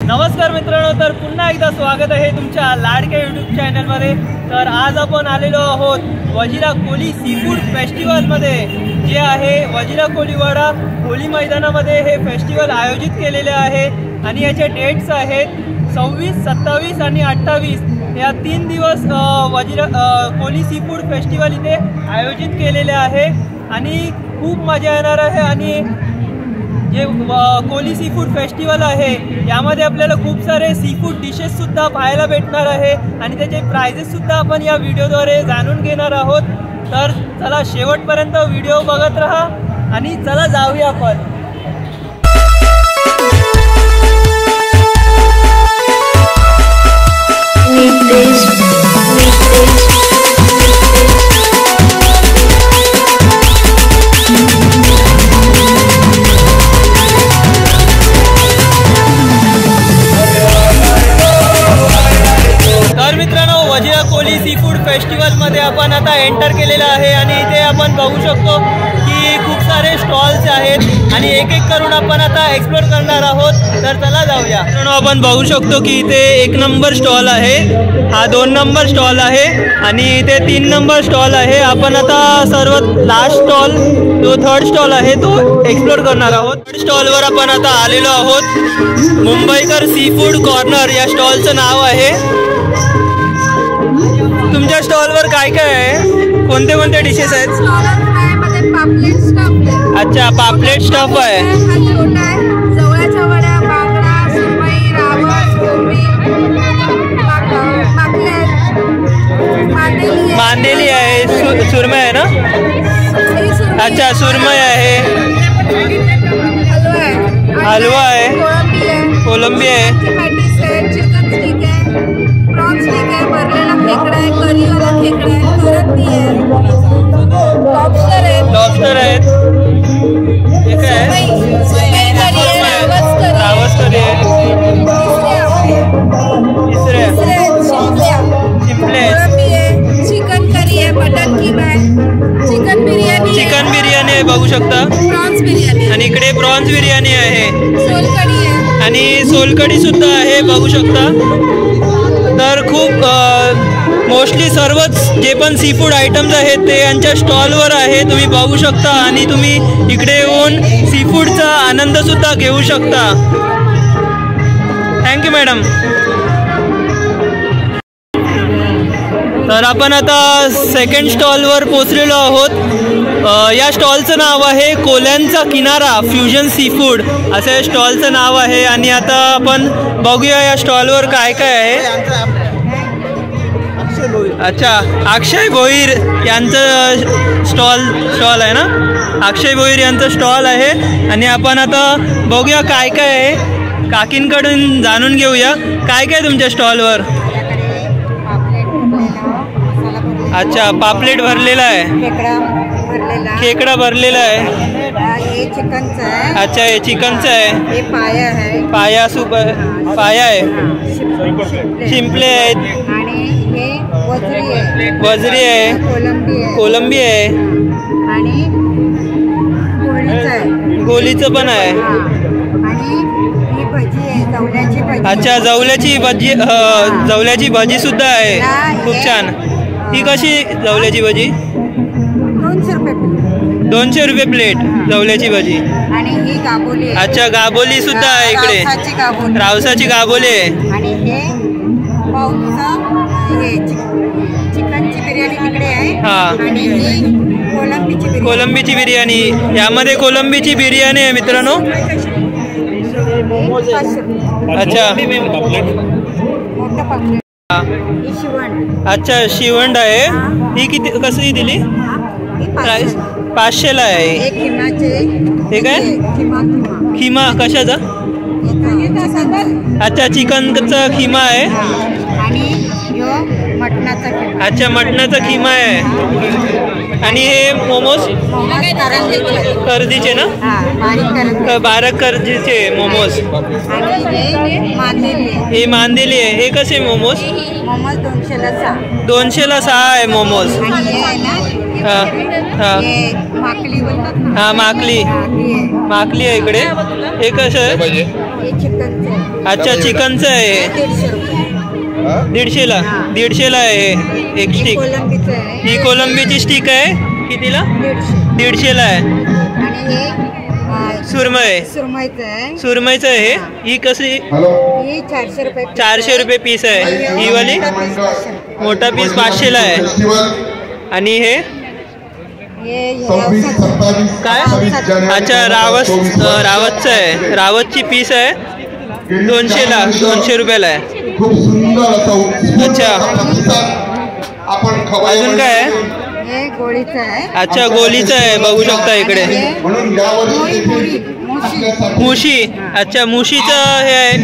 नमस्कार मित्रांनो, तर पुन्हा एकदा स्वागत आहे तुमच्या लाडक्या यूट्यूब चॅनलमध्ये। तर आज आपण आलेलो आहोत वजिरा कोली सी फूड फेस्टिवलमध्ये, जे आहे वजिरा कोलीवाडा होली मैदानामध्ये हे फेस्टिवल आयोजित केलेले आहे। आणि याचे डेट्स आहेत 26, 27 आणि 28 या 3 दिवस वजिरा कोली सी फूड फेस्टिवल इथे आयोजित केलेले आहे आणि खूप मजा येणार आहे। आणि जे कोली सी फूड फेस्टिवल आहे यामध्ये आपल्याला खूप सारे सी फूड डिशेससुद्धा पाहायला भेटणार आहे आणि त्याचे प्राइजेससुद्धा आपण या व्हिडिओद्वारे जाणून घेणार आहोत। तर चला शेवटपर्यंत व्हिडिओ बघत राहा आणि चला जाऊया आपण। वजिरा कोली सी फूड फेस्टिवलमध्ये आपण आता एंटर केलेला आहे आणि इथे आपण बघू शकतो की खूप सारे स्टॉल्स आहेत आणि एक एक करून आपण आता एक्सप्लोर करणार आहोत। तर चला जाऊया। मित्रांनो, आपण बघू शकतो की इथे 1 नंबर स्टॉल आहे, हा 2 नंबर स्टॉल आहे आणि इथे 3 नंबर स्टॉल आहे। आपण आता सर्वात लास्ट स्टॉल जो 3rd स्टॉल आहे तो एक्सप्लोर करणार आहोत। 3rd स्टॉलवर आपण आता आलेलो आहोत। मुंबईकर सी फूड कॉर्नर या स्टॉलचं नाव आहे। तुमच्या स्टॉलवर काय काय आहे, कोणते कोणते डिशेस आहेत? पापलेट स्टफ। अच्छा, पापलेट स्टफ आहे। जवळच्या वड्या, बांगडा, सुरमई, रावस, कोंबडी, पापलेट, मांदेली आहे, सुरमई आहे ना? अच्छा, सुरमई आहे, हलवा आहे, कोलंबी आहे, चिकन स्टिक आहे, प्रॉन्स स्टिक आहे, भरलेला खेकडा आहे, करीवाला खेकडा आहे, करंदी आहे, लॉबस्टर आहेत, ठीक आहे, रावस करी आहे, शिंपले आहे, चिकन करी आहे, मटन कीमा आहे, चिकन बिर्याणी आहे बघू शकता, प्रॉन्स बिर्याणी आणि इकडे प्रॉन्स बिर्याणी आहे, सोलकढी आहे आणि सोलकढी सुद्धा आहे बघू शकता। तर खूप मोस्टली सर्वच जे पण सी फूड आयटम्स आहेत ते यांच्या स्टॉलवर आहे, तुम्ही बघू शकता आणि तुम्ही इकडे येऊन सी फूडचा आनंदसुद्धा घेऊ शकता। Thank you madam. तर आपण आता 2nd स्टॉलवर पोचलेलो आहोत। या स्टॉलचं नाव आहे कोल्यांचा किनारा फ्युजन सी फूड, असं या स्टॉलचं नाव आहे। आणि आता आपण बघूया या स्टॉलवर काय काय आहे। अच्छा, अक्षय भोईर यांचं स्टॉल आहे ना? अक्षय भोईर यांचं स्टॉल आहे आणि आपण आता बघूया काय काय आहे, काकींकडून जाणून घेऊया काय काय तुमच्या स्टॉलवर। अच्छा, पापलेट भरलेला आहे, खेकडा भरलेला आहे, हे चिकनचं आहे। अच्छा, हे चिकनचं आहे, हे पाया आहे, पाया सूप पाया आहे, शिंपले आहेत, आणि हे वजरी आहे, कोलंबी आहे, आणि गोलीचं पण आहे, आणि ही भजी आहे, जवल्याची भजी। अच्छा, जवल्याची भजी सुद्धा आहे, खूप छान। ही कशी जवल्याची भजी? 200 रुपये प्लेट जवल्याची भजी। आणि ही गाबोली। अच्छा, गाबोली सुद्धा आहे इकडे, रावसाची गाबोली आहे, आणि हे चिकनची बिर्याणी तिकडे आहे, आणि ही कोलंबीची बिर्याणी। यामध्ये कोलंबीची बिर्याणी आहे मित्रांनो। अच्छा, अच्छा, शिवंड आहे, ही किती कशी दिली प्राइस? 500ला आहे। हे काय खिमा कशाचा? अच्छा, चिकनचा खिमा आहे, आणि मटणाचा किमा. अच्छा, मटणाचा किमा आहे. आणि हे मोमोज कर्दीचे ना? बारीक कर्दीचे मोमोज. हे मांदेली आहे. हे कसे मोमोज? 200ला 6 आहे मोमोज. हा माकली आहे इकडे. हे कसं आहे? अच्छा, चिकनचं आहे. 150ला आहे एक स्टिक. ही कोलंबीची स्टिक आहे. कितीला? 150ला आहे. सुरमईचं आहे. ही कशी? 400 रुपये पीस आहे. ही वाली मोठा पीस 500ला आहे. आणि हे काय? अच्छा, रावतचं आहे. रावतची पीस आहे 200ला, 200 रुपयाला आहे. अच्छा, अजून काय आहे? अच्छा, गोलीचं आहे. बघू शकता इकडे मुशी. अच्छा, मुशीचं हे आहे.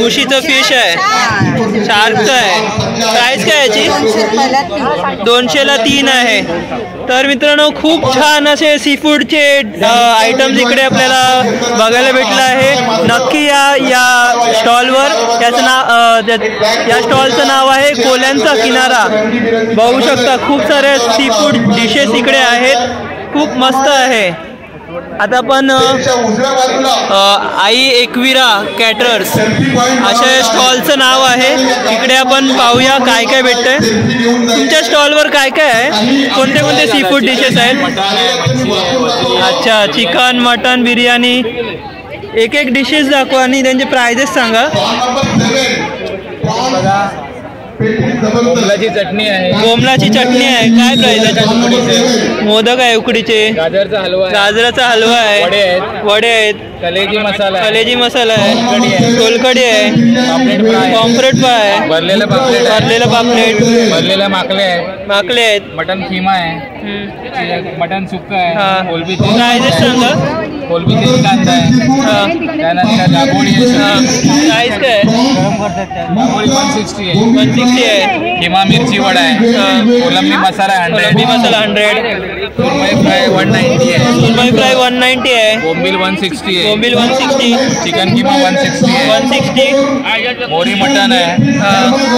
मुशीचं फिश आहे. शार्कचं आहे. प्राइस काय याची? 200ला 3 आहे. तर मित्रांनो, खूप छान असे सी फूडचे आयटम्स इकडे आपल्याला बघायला भेटलं आहे. नक्की या स्टॉलवर. याचं नाव, या स्टॉलचं नाव आहे कोल्यांचा किनारा. बघू शकता खूप सारे सी फूड डिशेस इकडे आहेत. खूप मस्त आहे. आता आपण आई एकविरा कॅटरर्स अशा स्टॉलचं नाव आहे. इकडे आपण पाहूया काय काय भेटतंय. तुमच्या स्टॉलवर काय काय आहे? कोणते कोणते सी फूड डिशेस आहेत? अच्छा, चिकन, मटन, बिर्याणी. एक डिशेस दाखवा आणि त्यांचे प्राइजेस सांगा. बोमलाची चटणी आहे. बोमलाची चटणी आहे. काय प्राइस आहे? मोदक आहे उकडीचे. गाजरचा हलवा आहे. वडे आहेत. कलेजी मसाला आहे. सोलकढी आहे. पॉम्फ्रेट फ्राय आहे. भरलेलं पापलेट. भरलेल्या माकले आहेत. मटन खिमा आहे. मटन सुक्का आहे. प्राइजेस सांगा. कोलबीचे कांदा आहे. त्यानंतर दाबोळी आहे. प्राइस काय? दाबोळी 160 आहे. 160 आहे. खिमा मिरची वडा आहे. कोलंबी मसाला 100. सुरमई फ्राय 190 आहे. बोंबील 160 आहे. चिकन किमा 160 आहे. मोरी मटन आहे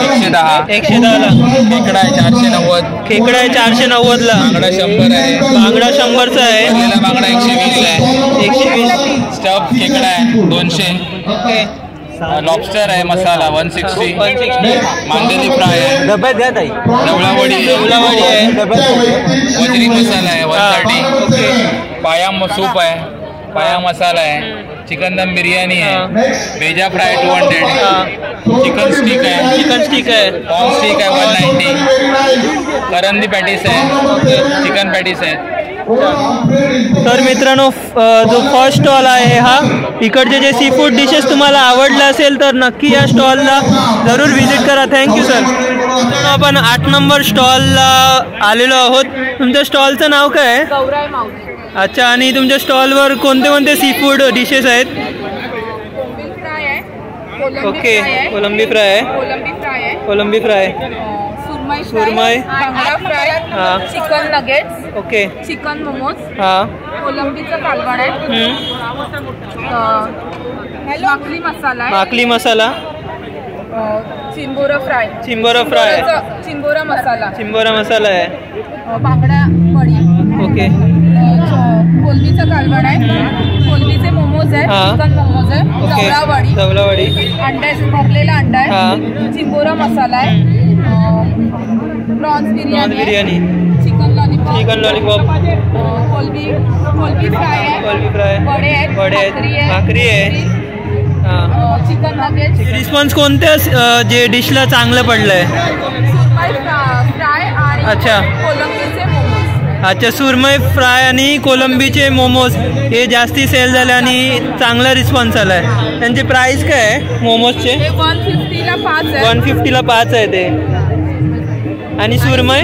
110. खेकडा आहे 490 ला. बांगडा 100चा आहे. बांगडा 120 आहे. 120. स्टफ खेकडा आहे 200. लॉबस्टर आहे मसाला 160. मांदेली फ्राय आहे. रवळावडी आहे. वजरी मसाला आहे 130. पाया सूप आहे. पाया मसाला आहे. चिकन दम बिर्याणी आहे. भेजा फ्राय 200. चिकन स्टिक आहे. कॉर्न स्टिक आहे 190. करंदी पॅटीस आहे. चिकन पॅटीस आहे. तर मित्रांनो, जो फर्स्ट स्टॉल आहे हा, इकडचे जे सी फूड डिशेस तुम्हाला आवडले असेल तर नक्की या स्टॉलला जरूर व्हिजिट करा. Thank you sir. आपण 8 नंबर स्टॉलला आलेलो आहोत. तुमच्या स्टॉलचं नाव काय आहे? गौराई मावशी. अच्छा, आणि तुमच्या स्टॉलवर कोणते कोणते सी फूड डिशेस आहेत? ओके, कोलंबी फ्राय. सुरमई. बांगडा fry. Chicken nuggets. Okay. Chicken momos. कोलंबीचं कालवण आहे. माकली मसाला. चिंबोरा फ्राय. चिंबोरा मसाला आहे. बांगडा वडी. ओके. कोलंबीचं कालवण आहे. कोलंबीचे मोमोज आहे. चिकन मोमोज आहे. जवळावडी. भरलेला अंडा आहे. चिंबोरा मसाला आहे. प्रॉन्स बिर्याणी. Chicken lollipop. कोलंबी फ्राय आहे. वडे आहेत. भाकरी आहे. Chicken nuggets. रिस्पॉन्स कोणत्या जे डिशला चांगलं पडलंय? फ्राय आणि अच्छा. कोलंबीचे मोमोज. अच्छा, सुरमई फ्राय आणि कोलंबीचे मोमोज हे जास्ती सेल झाले आणि चांगला रिस्पॉन्स आला आहे. त्यांची प्राइस काय आहे मोमोजचे? 150ला 5 आहे. 150ला 5 आहे ते. आणि सुरमई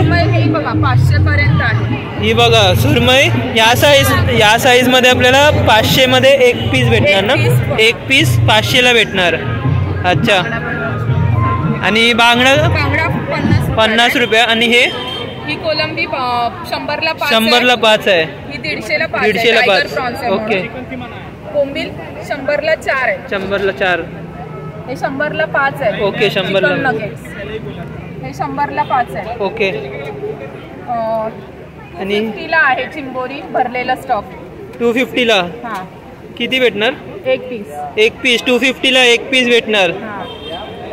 बघा 500 पर्यंत आहे. ही बघा सुरमई या साईज मध्ये आपल्याला 500 मध्ये एक पीस भेटणार ना? एक पीस 500ला भेटणार. अच्छा. आणि बांगडा बांगडा 50 रुपये. आणि हे ही कोलंबी 100ला 5 100ला 5 आहे. ही 150ला 5 150ला 5. ओके. कोंबील 100ला 4 आहे. 100ला 4. हे 100ला 5 आहे. ओके. 100ला हे 100ला 5 आहे. ओके. आणि 50ला आहे चिंबोरी भरलेला स्टॉक. 250ला हां किती भेटणार? एक पीस 250ला एक पीस भेटणार.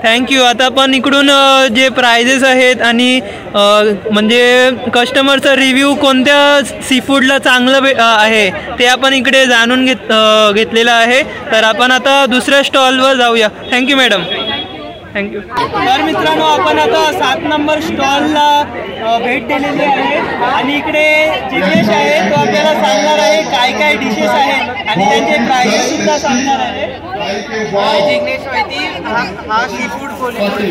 थँक्यू. आता आपण इकडून जे प्राइजेस आहेत आणि म्हणजे कस्टमरचा रिव्ह्यू कोणत्या सी फूडला चांगलं आहे ते आपण इकडे जाणून घेतलेलं आहे. तर आपण आता दुसऱ्या स्टॉलवर जाऊया. Thank you madam. थँक्यू. तर मित्रांनो आपण आता 7 नंबर स्टॉलला भेट दिलेली आहे आणि इकडे जिग्नेश आहे तो आपल्याला सांगणार आहे काय काय डिशेस आहेत आणि त्यांचे प्राइसेस सुद्धा सांगणार आहे. जिग्नेश वैदी हा sea food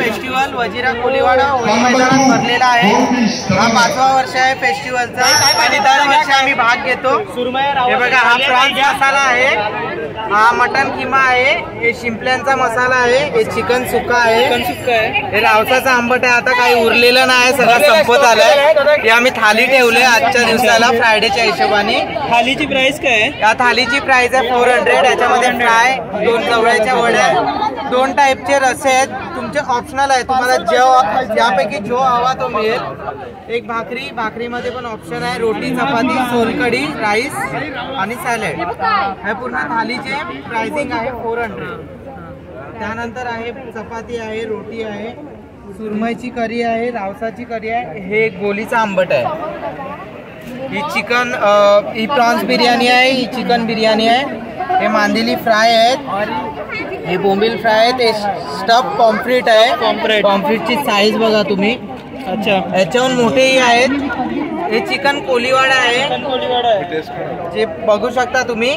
festival Vajira Koliwada होळी मैदानात भरलेला आहे. हा 5वा वर्ष आहे फेस्टिवलचा आणि दरवर्षी आम्ही भाग घेतो. हे बघा हा प्रॉन्स मसाला आहे, हा मटन किमा आहे, हे शिंपल्यांचा मसाला आहे, हे चिकन सुक्का आहे, हे रावसाचा आंबट आहे. आता काही उरलेलं नाही, सगळं संपत आलंय. हे आम्ही थाली ठेवले आजच्या दिवसाला फ्रायडेच्या हिशोबाने. थालीची प्राइस काय आहे? या थालीची प्राइस आहे 400. याच्यामध्ये फ्राय, 2 जवळच्या वड्या, 2 टाईपचे रस्से आहेत. तुमचे ऑप्शनल आहे, तुम्हाला ज्यापैकी जो हवा तो मिळेल. एक भाकरीमध्ये पण ऑप्शन आहे, रोटी, चपाती, सोलकढी, राईस आणि सॅलड. हे पूर्ण थालीचे प्राइसिंग आहे 400. त्यानंतर आहे चपाती आहे, रोटी आहे, सुरमईची करी आहे, रावसाची करी आहे, हे गोलीचा आंबट आहे, ही प्रॉन्स बिर्याणी आहे, ही चिकन बिर्याणी आहे, हे मांदेली फ्राय आहेत, हे बोंबील फ्राय आहेत, हे स्टफ पॉम्फ्रेट आहे. पॉम्फ्रेटची साईज बघा तुम्ही. अच्छा. याच्याहून मोठेही आहेत. हे चिकन कोलीवाडा आहे जे बघू शकता तुम्ही.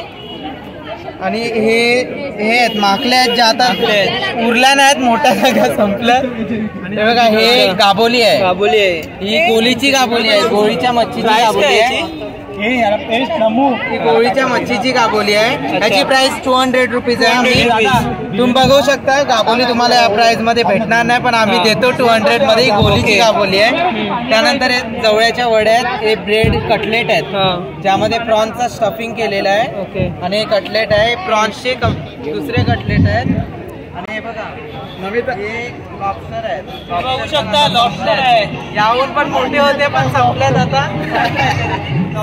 आणि हे आहेत माकले आहेत, ज्या आता उरल्या नाहीत, मोठ्या जागा संपल्या. हे बघा हे गाबोली आहे, ही गोलीची गाबोली आहे, गोळीच्या मच्छीची गाबोली आहे. ही गोळीच्या मच्छीची गाबोली आहे. याची प्राइस 200 रुपीज आहे. तुम्ही बघू शकता गाबोली तुम्हाला या प्राइस मध्ये भेटणार नाही, पण आम्ही देतो 200 मध्ये. ही गोलीची गाबोली आहे. त्यानंतर हे जवळच्या वड्या आहेत, हे ब्रेड कटलेट आहेत ज्यामध्ये प्रॉन्सचा स्टफिंग केलेला आहे. आणि हे कटलेट आहे, प्रॉन्सचे दुसरे कटलेट आहेत. आणि हे बघा हे लॉबस्टर आहेत, बघू शकता लॉबस्टर आहे. याहून पण मोठे होते पण संपल्यात आता.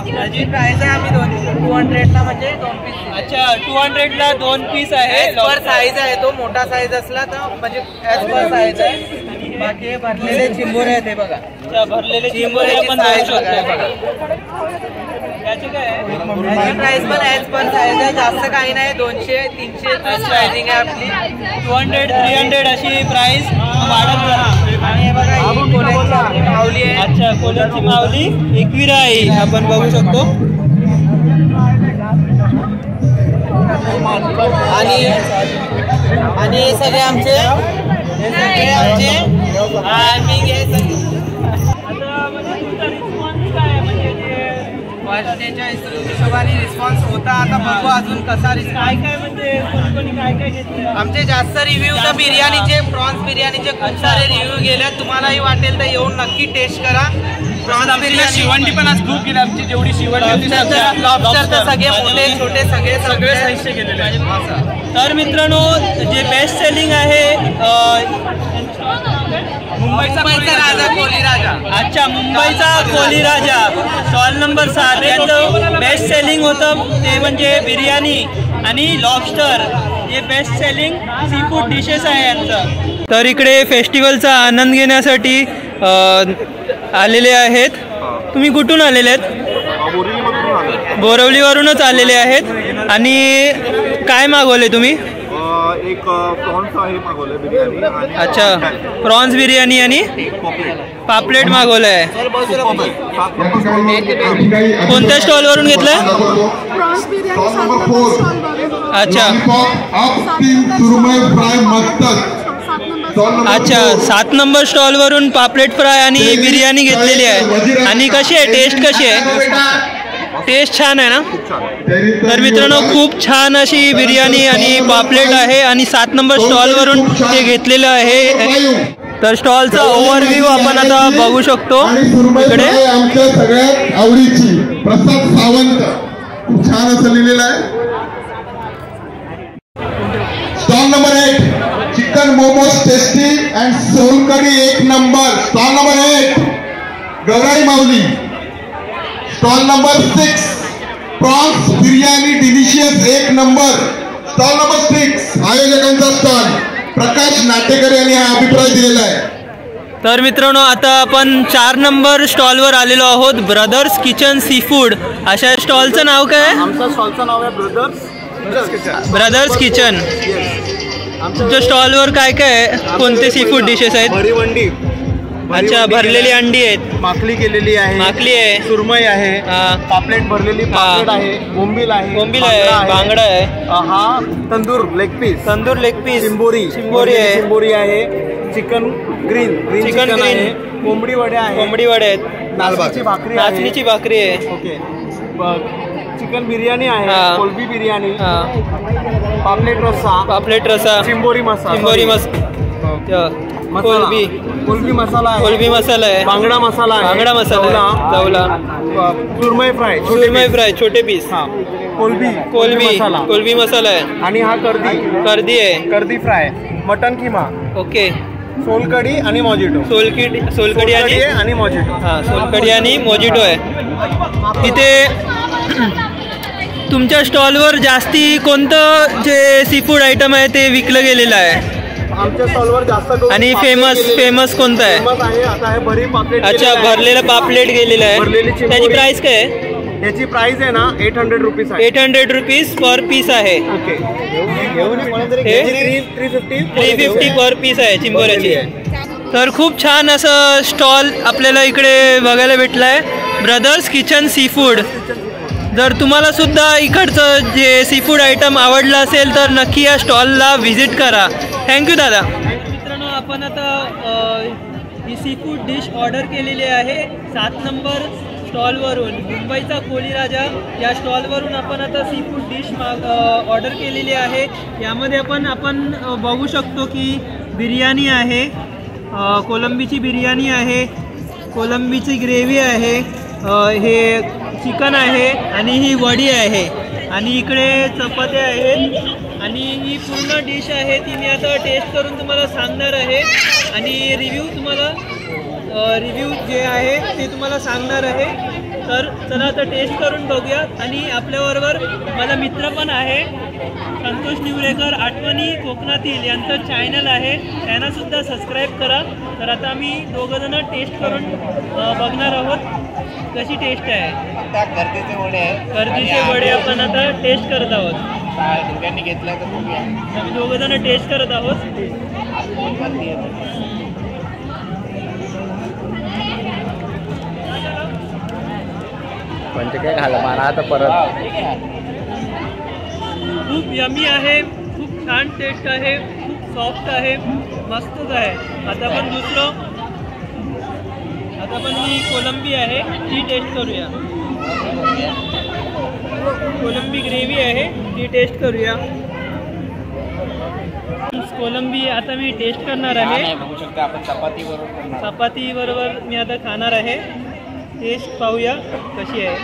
याची प्राइस आहे आम्ही 200ला म्हणजे 2 पीस. अच्छा. 200ला 2 पीस आहे. पर साईज आहे, तो मोठा साईज असला तर म्हणजे ॲज पर साईज आहे. बाकी हे भरलेले चिंबोरे आहेत, हे बघा भरलेले चिंबोऱ्याची पण साईज बघा. याची काय आहे? याची प्राइस पण ॲज पर साईज आहे, जास्त काही नाही. 200-300 प्राइसिंग आहे आपली. 200-300 अशी प्राइस वाढत जाते. आणि हे बघा ही कोल्ह्याची आपली माऊली आहे. अच्छा. कोल्ह्याची माऊली एकविरा आहे, आपण बघू शकतो. आणि हे सगळे आमचे टायमिंग आहे. वाजण्याच्या हिशोबाने रिस्पॉन्स होता. आता बघू अजून कसा काय काय म्हणजे काय काय घेतलं. आमचे जास्त रिव्ह्यू तर बिर्याणीचे, प्रॉन्स बिर्याणीचे खूप सारे रिव्ह्यू गेले. तुम्हालाही वाटेल तर येऊन नक्की टेस्ट करा. प्रॉन्स बिर्याणी शिवंडी पण आज खूप गेली आमची, जेवढी शिवंडी होती लॉबस्टर तर सगळे मोठे छोटे सगळे साहित्य गेलेले आहे. तर मित्रांनो जे बेस्ट सेलिंग आहे मुंबईचा राजा कोली राजा. अच्छा. मुंबईचा कोली राजा स्टॉल नंबर 7 यांचं बेस्ट सेलिंग होतं ते म्हणजे बिर्याणी आणि लॉबस्टर. हे best selling sea food dishes आहे यांचं. तर इकडे फेस्टिवलचा आनंद घेण्यासाठी आलेले आहेत. तुम्ही कुठून आलेले आहेत? बोरवलीवरूनच आलेले आहेत. आणि काय मागवले तुम्ही? एक प्रॉन्स आहे मागवलं बिर्याणी. अच्छा. प्रॉन्स बिर्याणी आणि पापलेट मागवलं आहे. कोणत्या स्टॉलवरून घेतलंय? अच्छा. अच्छा. 7 नंबर स्टॉलवरून पापलेट फ्राय आणि बिर्याणी घेतलेली आहे. आणि कशी आहे टेस्ट? कशी आहे टेस्ट? छान आहे ना. तर मित्रांनो खूप छान अशी बिर्याणी आणि पापलेट आहे आणि 7 नंबर स्टॉलवरून हे घेतलेलं आहे. तर स्टॉलचा ओव्हरव्ह्यू आपण आता बघू शकतो इकडे. आमच्या सगळ्यात आवडीची प्रसाद सावंत, खूप छान असं लिहिलेलं आहे. Stall number 8 chicken momos tasty and solkadhi 1 number. Stall number 8 Gaurai Mauli. Stall number 6 prawns biryani delicious 1 number. Stall number 6 आयोजकांचा स्टॉल प्रकाश नाटेकर यांनी हा अभिप्राय दिलेला आहे. तर मित्रांनो आता आपण 4 नंबर स्टॉलवर आलेलो आहोत. ब्रदर्स किचन सी फूड अशा स्टॉलचं नाव काय? आमच्या स्टॉलचं नाव आहे ब्रदर्स किचन. तुमच्या स्टॉलवर काय काय कोणते सी फूड डिशेस आहेत? भरीवंडी. अच्छा, भरलेली अंडी आहेत, माखली केलेली आहे, माखली आहे, सुरमई आहे, पापलेट भरलेली पापलेट आहे, बोंबील आहे, बांगडा आहे, हा तंदूर लेग पीस चिंबोरी आहे, चिकन ग्रीन चिकन आहे, कोंबडी वडे आहेत, नाचणीची भाकरी आहे, ओके, चिकन बिर्याणी आहे, कोलबी बिर्याणी, पापलेट रस्सा, चिंबोरी मसाला, कोलबी मसाला आहे, बांगडा मसाला जवला, सुरमई फ्राय छोटे पीस, कोलबी मसाला आहे, आणि हा कर्दी fry, mutton keema, okay, solkadhi आणि मोजिटो, सोलकढी आणि मोजिटो, सोलकढी आणि मोजिटो आहे. इथे तुमच्या स्टॉलवर जास्ती कोणतं जे सी फूड आयटम आहे ते विकलं गेलेलं आहे? आमच्या स्टॉलवर जास्त आणि फेमस कोणतं आहे? आता आहे भरी पापलेट. अच्छा, भरलेलं पापलेट गेलेलं आहे. त्याची प्राइस काय आहे? याची प्राइस आहे ना 800 रुपीज आहे. 800 रुपीज पर पीस आहे. ओके, 350 पर पीस आहे चिंबोऱ्याची. तर खूप छान असं स्टॉल आपल्याला इकडे बघायला भेटलं आहे, ब्रदर्स किचन सी फूड. जर तुम्हाला सुद्धा इकडचं जे सी फूड आयटम आवडलं असेल तर नक्की या स्टॉलला व्हिजिट करा. थँक्यू दादा. मित्रांनो, आपण आता ही सी फूड डिश ऑर्डर केलेली आहे 7 नंबर स्टॉलवरून. मुंबईचा कोली राजा या स्टॉलवरून आपण आता सी फूड डिश ऑर्डर केलेली आहे. यामध्ये आपण बघू शकतो की बिर्याणी आहे, कोलंबीची बिर्याणी आहे, कोलंबीची ग्रेव्ही आहे, हे चिकन आहे आणि ही वडी आहे आणि इकडे चपात्या आहेत आणि ही पूर्ण डिश आहे ती मी आता टेस्ट करून तुम्हाला सांगणार आहे आणि रिव्ह्यू जे आहे ते तुम्हाला सांगणार आहे. तर चला आता टेस्ट करून बघूया. आणि आपल्याबरोबर माझा मित्र पण आहे, संतोष निवरेकर, आठवणी कोकणातील यांचं चॅनल आहे, त्यांनासुद्धा सबस्क्राईब करा. तर आता आम्ही दोघंजणं टेस्ट करून बघणार आहोत कशी टेस्ट आहे. गर्दीचे वडे आपण आता टेस्ट करत आहोत. घेतला तर आम्ही दोघंजणं टेस्ट करत आहोत. म्हणजे काय घाला मला आता परत. खूप यमी आहे, खूप छान टेस्ट आहे, खूप सॉफ्ट आहे, मस्तच आहे. आता पण ही कोलंबी आहे ती टेस्ट करूया. कोलंबी ग्रेव्ही आहे ती टेस्ट करूया. कोलंबी आता मी टेस्ट करणार आहे. बघू शकता आपण चपाती बरोबर मी आता खाणार आहे. टेस्ट पाहूया कशी आहे.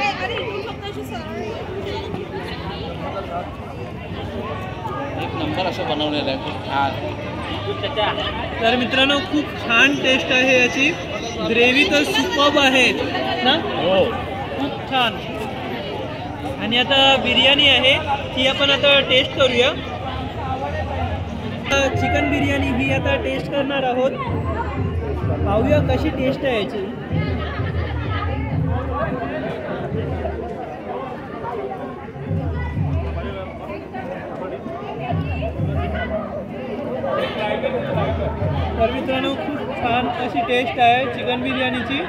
एक नंबर असं बनवलेलं आहे. तर मित्रांनो, खूप छान टेस्ट आहे याची. ग्रेव्ही तर सुपर्ब आहे ना, खूप छान. आणि आता बिर्याणी आहे ती आपण आता टेस्ट करूया. चिकन बिर्याणी ही आता टेस्ट करणार आहोत. पाहूया कशी टेस्ट आहे याची. तर मित्रांनो, खूप छान अशी टेस्ट आहे चिकन बिर्याणीची,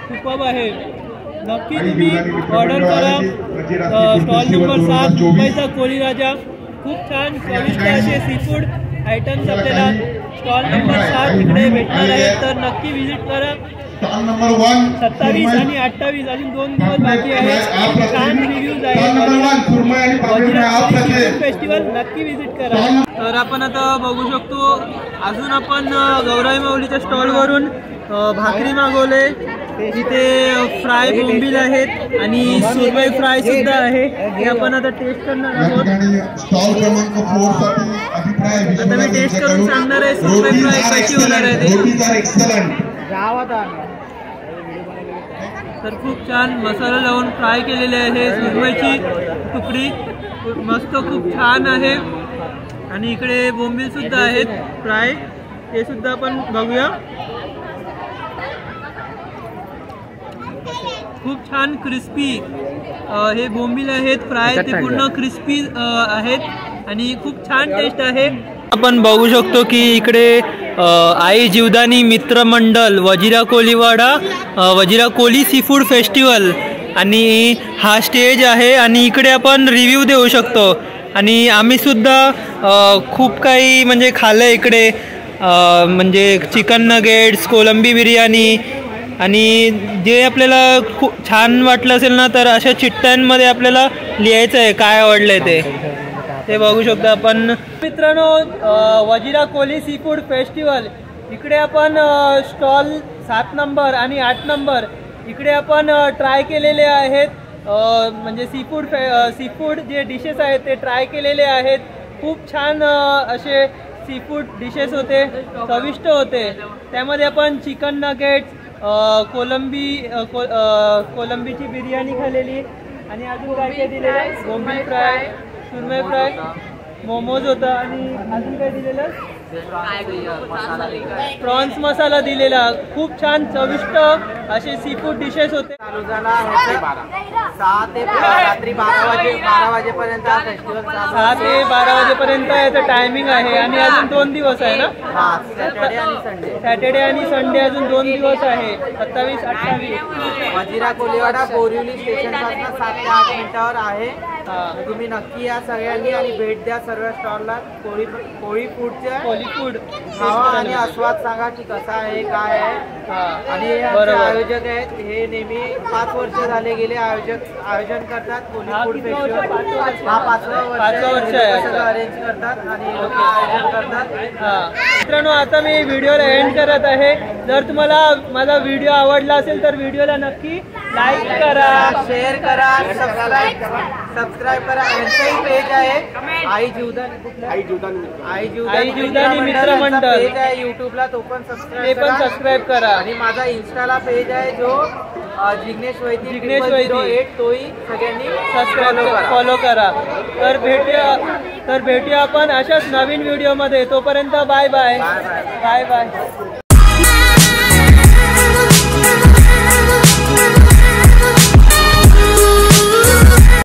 सुपर्ब आहे. नक्की तुम्ही ऑर्डर करा. स्टॉल नंबर 7 मुंबईचा कोली राजा. खूप छान स्वादिष्ट असे सी फूड आयटम्स आपल्याला स्टॉल नंबर 7 इकडे भेटणार आहेत. तर नक्की व्हिजिट करा. स्टॉल नंबर 1 27 आणि 28 अजून 2 दिवस बाकी आहेत. छान रिव्ह्यूज आहेत. फेस्टिवल नक्की विजिट करा. तर आपण आता बघू शकतो अजून आपण गौराई माऊलीच्या स्टॉलवरून भाकरी मागवले. इथे फ्राय बोंबील आहेत आणि सुरमई फ्राय सुद्धा आहे. हे आपण आता टेस्ट करणार आहोत. स्टॉल क्रमांक 4 साठी अभिप्राय आता मी टेस्ट करून सांगणार आहे सुरमई फ्राय कशी होणार आहे ते. तर खूप छान मसाला लावून फ्राय केलेले आहे. सुरमईची तुकडी मस्त खूप छान आहे. आणि इकडे बोंबील सुद्धा आहेत फ्राय, ते सुद्धा आपण बघूया. खूप छान क्रिस्पी हे बोंबील आहेत फ्राय, ते पूर्ण क्रिस्पी आहेत आणि खूप छान टेस्ट आहे. आपण बघू शकतो की इकडे आई जीवदानी मित्रमंडळ वजिरा कोलीवाडा वजिरा कोली सी फूड फेस्टिवल आणि हा स्टेज आहे आणि इकडे आपण रिव्ह्यू देऊ शकतो. आणि आम्ही सुद्धा खूप काही म्हणजे खाल्लं इकडे, म्हणजे चिकन नगेट्स, कोलंबी बिर्याणी. आणि जे आपल्याला खूप छान वाटलं असेल ना तर अशा चिठ्ठ्यांमध्ये आपल्याला लिहायचं आहे काय आवडलं ते बघू शकतो आपण. मित्रांनो वजिरा कोली सी फूड फेस्टिवल इकडे आपण स्टॉल 7 नंबर आणि 8 नंबर इकडे आपण ट्राय केलेले आहेत. म्हणजे सी फूड जे डिशेस आहेत ते ट्राय केलेले आहेत. खूप छान असे सी फूड डिशेस होते, चविष्ट होते. त्यामध्ये आपण चिकन नगेट्स, कोलंबीची बिर्याणी खाल्लेली आणि अजून काय काय दिलेलं, बोंबील फ्राय, सुरमई फ्राय, मोमोज होता आणि अजून काय दिलेलं, प्रॉन्स मसाला दिलेला. खूप छान चविष्ट असे सी फूड डिशेस होते. चालू झाला 6 ते रात्री 12 वाजेपर्यंत फेस्टिवल 6 ते 12 वाजेपर्यंत याचं टायमिंग आहे. आणि अजून 2 दिवस आहे ना, सॅटर्डे आणि संडे अजून 2 दिवस आहे, 27, 28. वजिरा कोलीवाडा बोरिवली स्टेशन पासून 7 ते 8 मिनिटावर आहे. तुम्ही नक्की या सगळ्यांनी आणि भेट द्या सर्व स्टॉलला. कोळी फूड खावा आणि आस्वाद सांगा की कसा आहे काय आहे. आणि आयोजक आहेत हे नेहमी 5 वर्ष झाले गेले आयोजन करतात. कोळी फूड फेस्टिवल हा 5वा वर्ष आहे. सगळं अरेंज करतात आणि लोक आयोजन करतात. मित्रांनो आता मी व्हिडिओला एंड करत आहे. जर तुम्हाला माझा व्हिडिओ आवडला असेल तर व्हिडिओला नक्की लाईक करा, शेअर करा, सबस्क्राईब करा. यांचंही पेज आहे आई जीवदानी मित्रमंडळ पेज आहे युट्यूबला, तो पण सबस्क्राईब करा. आणि माझा इंस्टाला पेज आहे जो जिग्नेश वैदिक 08, तोही सगळ्यांनी फॉलो करा. तर भेटूया आपण अशाच नवीन व्हिडिओमध्ये. तोपर्यंत बाय बाय.